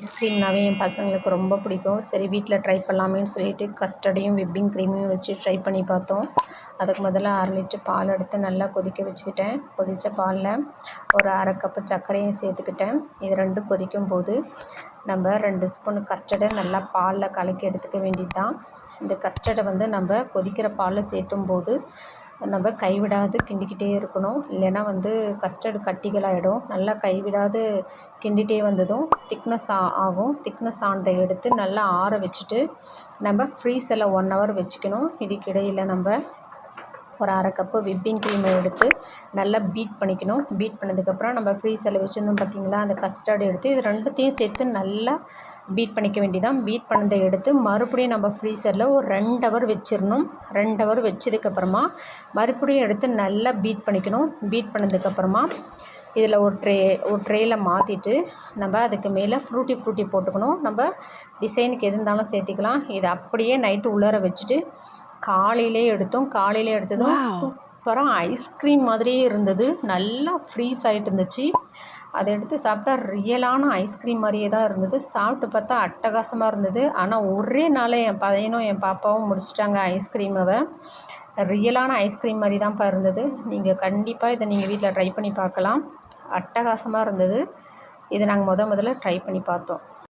ஐஸ்கிரீம்னாவே என் பசங்களுக்கு ரொம்ப பிடிக்கும். சரி வீட்டில் ட்ரை பண்ணலாமேன்னு சொல்லிட்டு கஸ்டர்டையும் விப்பிங் க்ரீமையும் வச்சு ட்ரை பண்ணி பார்த்தோம். அதுக்கு முதல்ல 1/2 லிட்டர் பால் எடுத்து நல்லா கொதிக்க வச்சுக்கிட்டேன். கொதித்த பாலில் ஒரு 1/2 கப்பு சர்க்கரையும் சேர்த்துக்கிட்டேன். இது ரெண்டும் கொதிக்கும் போது நம்ம 2 ஸ்பூன் கஸ்டர்டை நல்லா பாலில் கலக்கி எடுத்துக்க வேண்டியது தான். இந்த கஸ்டர்டை வந்து நம்ம கொதிக்கிற பாலில் சேர்த்தும் போது நம்ம கைவிடாது கிண்டிக்கிட்டே இருக்கணும். இல்லைன்னா வந்து கஸ்டர்டு கட்டிகளாகிடும். நல்லா கைவிடாது கிண்டிகிட்டே வந்ததும் திக்னஸ் ஆகும். திக்னஸ் ஆனதை எடுத்து நல்லா ஆற வச்சுட்டு நம்ம ஃப்ரீசரில் 1 ஹவர் வச்சுக்கணும். இதுக்கிடையில் நம்ம ஒரு 1/2 கப்பு விப்பிங் க்ரீமை எடுத்து நல்லா பீட் பண்ணிக்கணும். பீட் பண்ணதுக்கப்புறம் நம்ம ஃப்ரீசரில் வச்சுருந்தோம் பார்த்திங்களா, அந்த கஸ்டர்டு எடுத்து இது ரெண்டுத்தையும் சேர்த்து நல்லா பீட் பண்ணிக்க வேண்டியதான். பீட் பண்ணதை எடுத்து மறுபடியும் நம்ம ஃப்ரீசரில் ஒரு 2 ஹவர் வச்சிடணும். 2 ஹவர் வச்சதுக்கப்புறமா மறுபடியும் எடுத்து நல்லா பீட் பண்ணிக்கணும். பீட் பண்ணதுக்கப்புறமா இதில் ஒரு ட்ரேயில் மாற்றிட்டு நம்ம அதுக்கு மேலே ஃப்ரூட்டி போட்டுக்கணும். நம்ம டிசைனுக்கு எது இருந்தாலும் சேர்த்திக்கலாம். இதை அப்படியே நைட்டு உள்ளார வச்சுட்டு காலையிலே எடுத்ததும் சூப்பராக ஐஸ்கிரீம் மாதிரியே இருந்தது. நல்லா ஃப்ரீஸ் ஆகிட்டு இருந்துச்சு. அதை எடுத்து சாப்பிட்டா ரியலான ஐஸ்கிரீம் மாதிரியே தான் இருந்தது. சாப்பிட்டு பார்த்தா அட்டகாசமாக இருந்தது. ஆனால் ஒரே நாளில் என் பையனும் என் பாப்பாவும் முடிச்சிட்டாங்க ஐஸ்கிரீமை. ரியலான ஐஸ்கிரீம் மாதிரி தான்ப்பா இருந்தது. நீங்கள் கண்டிப்பாக இதை நீங்கள் வீட்டில் ட்ரை பண்ணி பார்க்கலாம். அட்டகாசமாக இருந்தது. இதை நாங்கள் முதல்ல ட்ரை பண்ணி பார்த்தோம்.